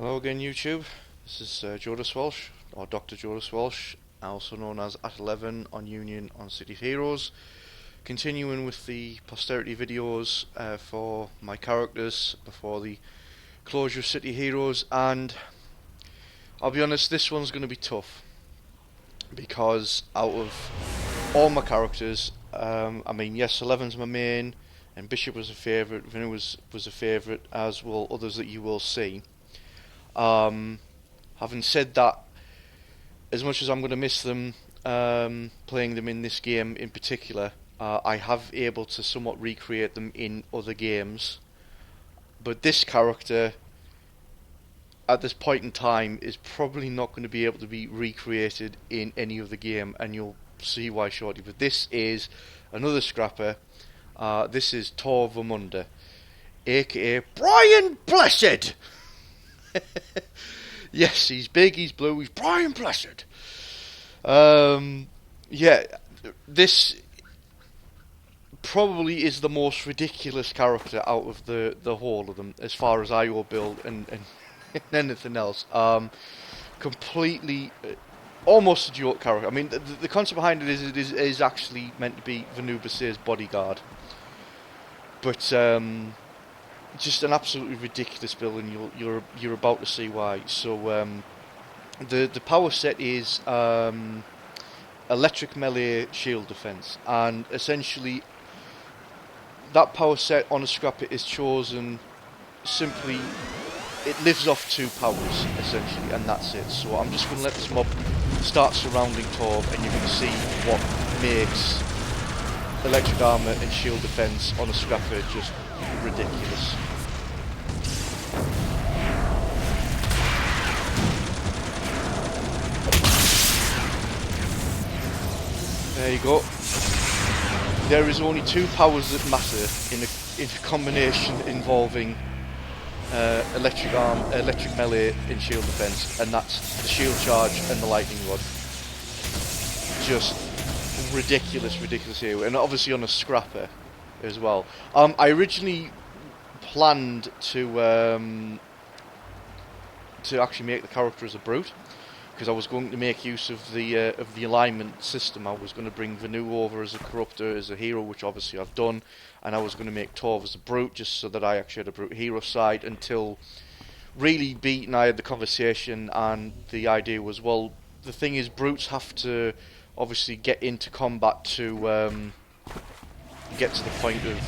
Hello again, YouTube. This is Jodas Welsh, or Dr. Jodas Welsh, also known as at 11 on Union on City of Heroes. Continuing with the Posterity videos for my characters before the closure of City of Heroes, and I'll be honest, this one's going to be tough because out of all my characters, I mean, yes, 11's my main, and Bishop was a favourite, Vinu was a favourite, as will others that you will see. Having said that, as much as I'm going to miss them playing them in this game in particular, I have able to somewhat recreate them in other games. But this character, at this point in time, is probably not going to be able to be recreated in any other game, and you'll see why shortly. But this is another scrapper. This is Torv Vermundr, aka Brian Blessed! Yes, he's big, he's blue, he's Brian Blessed. Yeah, this probably is the most ridiculous character out of the whole of them, as far as IO build and anything else. Completely, almost a joke character. I mean, the concept behind it is actually meant to be Vermundr's bodyguard, but just an absolutely ridiculous build, and you're about to see why. So the power set is electric melee shield defense, and essentially that power set on a scrapper is chosen simply. It lives off 2 powers essentially, and that's it. So I'm just going to let this mob start surrounding Torv, and you can see what makes electric armor and shield defense on a scrapper just ridiculous. There you go. There is only 2 powers that matter in a combination involving electric melee and shield defense, and that's the shield charge and the lightning rod. Just ridiculous here, and obviously on a scrapper as well. I originally planned to actually make the character as a brute, because I was going to make use of the alignment system. I was going to bring Vinu over as a corruptor, as a hero, which obviously I've done, and I was going to make Torv as a brute, just so that I actually had a brute hero side, until really Beat and I had the conversation, and the idea was, well, the thing is, brutes have to obviously get into combat to get to the point of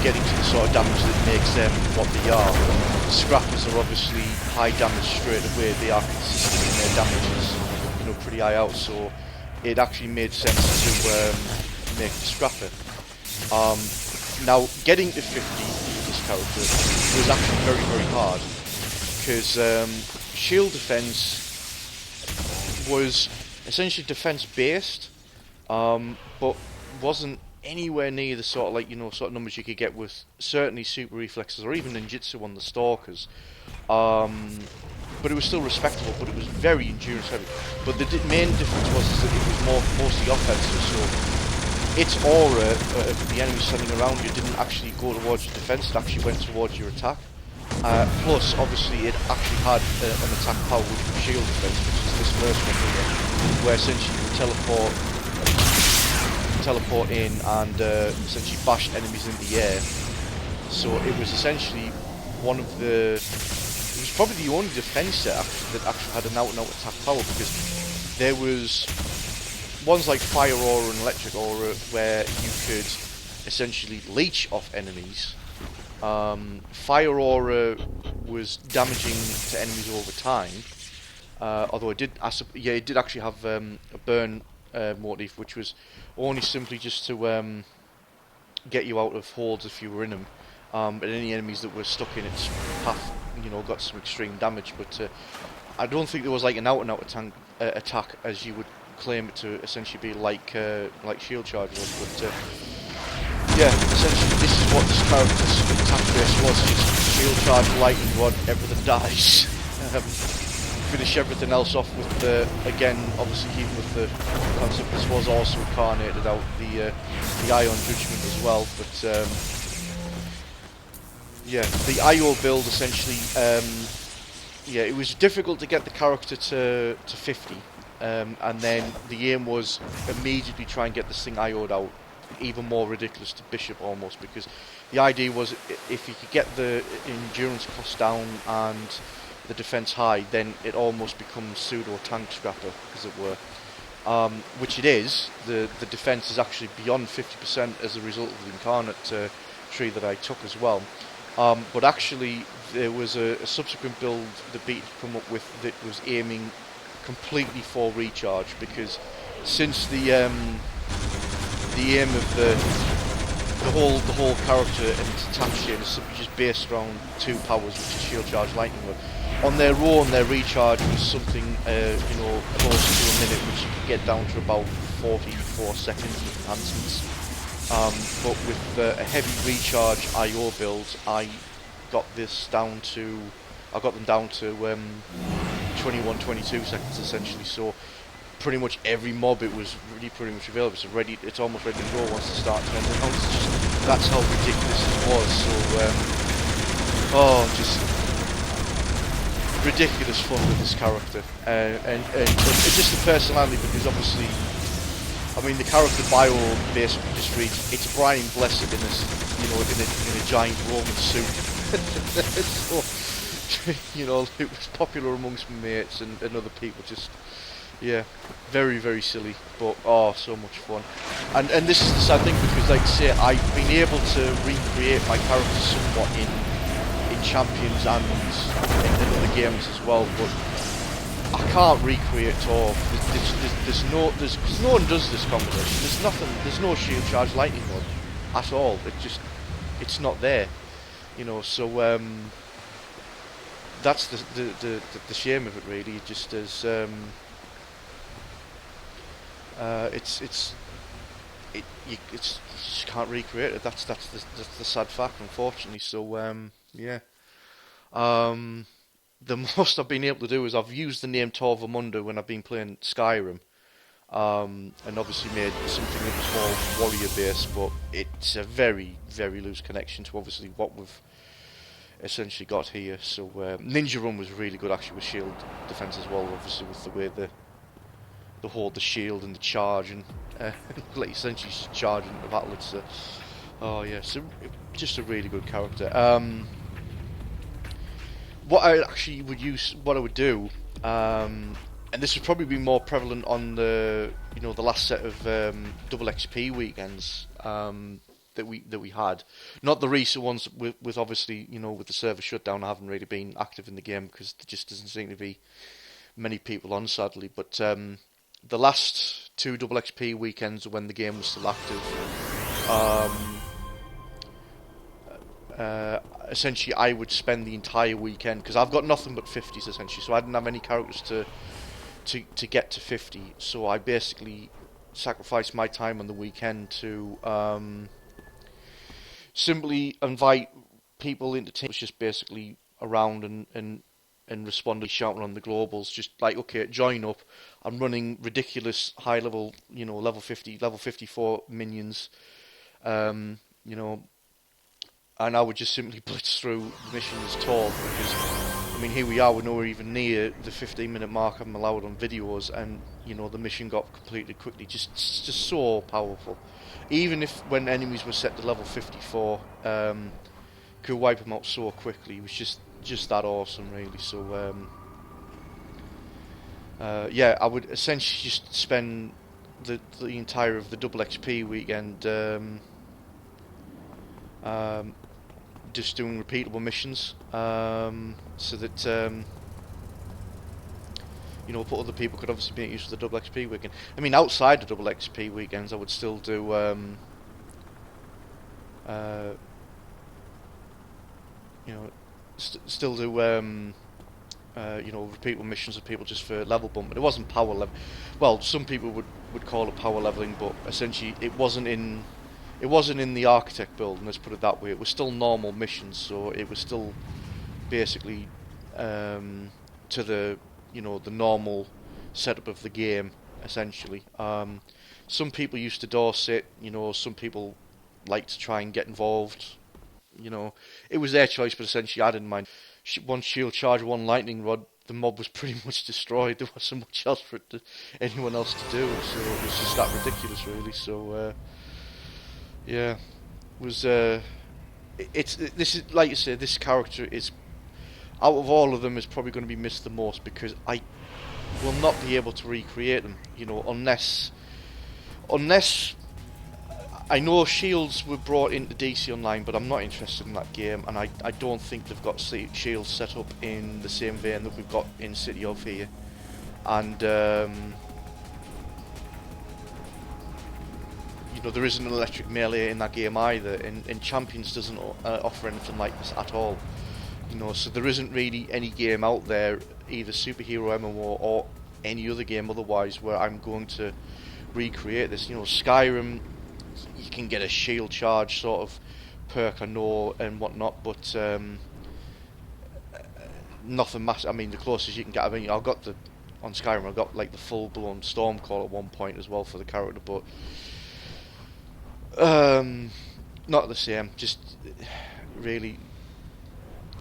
getting to the sort of damage that makes them what they are. Scrappers are obviously high damage straight away. They are consistent in their damages, pretty high out. So it actually made sense to make the scrapper. Now getting to 50 with this character was actually very hard, because shield defense was essentially defense based, but wasn't anywhere near the sort of numbers you could get with certainly super reflexes or even ninjutsu on the stalkers. But it was still respectable, but it was very endurance heavy. But the main difference was that it was mostly offensive, so its aura of the enemy standing around you didn't actually go towards your defense, it actually went towards your attack. Plus, obviously, it actually had an attack power which was shield defense, which is this first one here, where essentially you would teleport in and essentially bash enemies in the air. So it was essentially one of the... It was probably the only defense set that actually had an out-and-out attack power, because there was ones like Fire Aura and Electric Aura where you could essentially leech off enemies. Fire Aura was damaging to enemies over time, although it did actually have a burn motif, which was only simply just to get you out of holds if you were in them. But any enemies that were stuck in its path, got some extreme damage. But I don't think there was like an out-and-out attack as you would claim it to essentially be like shield charge was. But yeah, essentially this is what this character's attack base was: just shield charge, lightning rod, everything dies. Finish everything else off with again, obviously even with the concept, this was also incarnated out the Ion Judgment as well, but yeah, the IO build essentially. Yeah, it was difficult to get the character to 50, and then the aim was immediately try and get this thing IO'd out, even more ridiculous to Bishop almost, because the idea was if you could get the endurance cost down and the defense high, then it almost becomes pseudo tank scrapper, as it were. Which it is. The defense is actually beyond 50% as a result of the incarnate tree that I took as well. But actually, there was a subsequent build that Beat had come up with that was aiming completely for recharge, because since the aim of the whole character and its attack chain is simply just based around two powers, which is shield charge, lightning rod. On their own, their recharge was something close to a minute, which you could get down to about 44 seconds with enhancements. But with a heavy recharge IO build, I got them down to 21, 22 seconds essentially. So pretty much every mob it was really pretty much available. So it's almost ready to go once they start turning around. That's how ridiculous it was. So just ridiculous fun with this character, and just the personality, because obviously, I mean, the character bio basically just reads, it's Brian Blessed in a giant Roman suit. So, it was popular amongst my mates and other people. Just, yeah, very, very silly, but so much fun. And this is the sad thing, because, like I say, I've been able to recreate my character somewhat in Champions and in other games as well, but I can't recreate Torv. Because no one does this combination. There's no shield charge lightning mod at all. It's not there, So that's the shame of it, really. It just is. You just can't recreate it. That's the sad fact, unfortunately. So yeah. The most I've been able to do is I've used the name Torv Vermundr when I've been playing Skyrim, and obviously made something that was more warrior based, but it's a very, very loose connection to obviously what we've essentially got here. So Ninja Run was really good actually with shield defense as well, obviously with the way the hold the shield and the charge, and like essentially charging into battle. It's so just a really good character. What I would do, and this would probably be more prevalent on the last set of double XP weekends that we had, not the recent ones with obviously with the server shutdown. I haven't really been active in the game because there just doesn't seem to be many people on, sadly. But the last two double XP weekends when the game was still active, essentially I would spend the entire weekend, because I've got nothing but 50s essentially, so I didn't have any characters to get to 50, so I basically sacrificed my time on the weekend to simply invite people into teams, just basically around and responding, shouting on the globals, just like, okay, join up. I'm running ridiculous high level, level 50, level 54 minions, and I would just simply blitz through the mission as Torv, because, I mean, here we are, we're nowhere even near the 15-minute mark I'm allowed on videos, and, the mission got completed quickly, just so powerful. Even if, when enemies were set to level 54, could wipe them out so quickly. It was just that awesome, really. So, yeah, I would essentially just spend the entire of the double XP weekend, just doing repeatable missions, so that but other people could obviously make use of the double XP weekend. I mean, outside the double XP weekends, I would still do still do repeatable missions of people just for level bump. But it wasn't power level. Well, some people would call it power leveling, but essentially it wasn't in the architect build, and let's put it that way. It was still normal missions, so it was still basically to the the normal setup of the game, essentially. Some people used to door sit, some people like to try and get involved you know, it was their choice, but essentially I didn't mind. One shield charge, one lightning rod, the mob was pretty much destroyed. There wasn't much else for anyone else to do, so it was just that ridiculous, really. So yeah, it was this is, like you said, this character is, out of all of them, is probably going to be missed the most, because I will not be able to recreate them, you know, unless I know shields were brought into DC Online, but I'm not interested in that game, and I don't think they've got shields set up in the same vein that we've got in City of Fear. And you know, there isn't an electric melee in that game either, and Champions doesn't offer anything like this at all. You know, so there isn't really any game out there, either superhero MMO or any other game otherwise, where I'm going to recreate this. You know, Skyrim, you can get a shield charge sort of perk, I know, and whatnot, but nothing massive. I mean, the closest you can get, I mean, on Skyrim, I got like the full-blown Stormcall at one point as well for the character, but not the same. Just really,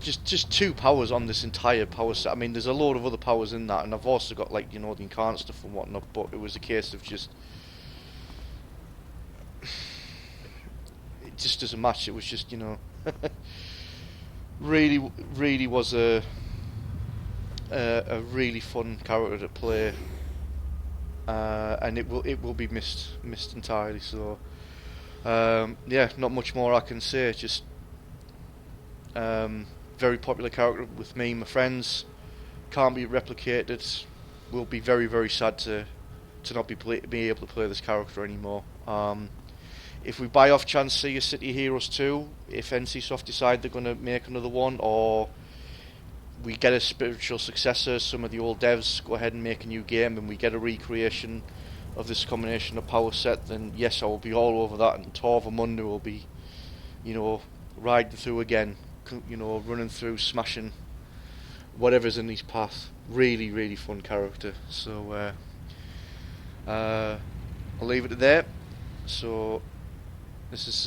just two powers on this entire power set. I mean, there's a load of other powers in that, and I've also got, like, you know, the incarnate stuff and whatnot, but it was a case of just, it just doesn't match. It was just, you know, really was a really fun character to play, and it will be missed entirely. So yeah, not much more I can say. Just very popular character with me and my friends. Can't be replicated. We'll be very, very sad to not be able to play this character anymore. If we by off chance see a City Heroes 2, if NCSoft decide they're going to make another one, or we get a spiritual successor, some of the old devs go ahead and make a new game, and we get a recreation of this combination of power set, then yes, I will be all over that, and Torv Vermundr will be, you know, riding through again, you know, running through, smashing whatever's in his path. Really, really fun character. So I'll leave it there. So this is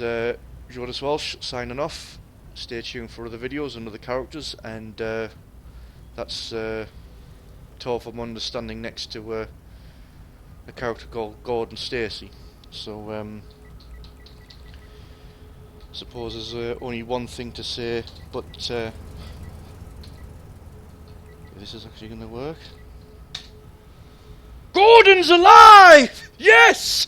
Jonas Walsh signing off. Stay tuned for other videos and other characters, and that's Torv Vermundr standing next to a character called Gordon Stacy. So suppose there's only one thing to say, but this is actually going to work. Gordon's alive! Yes!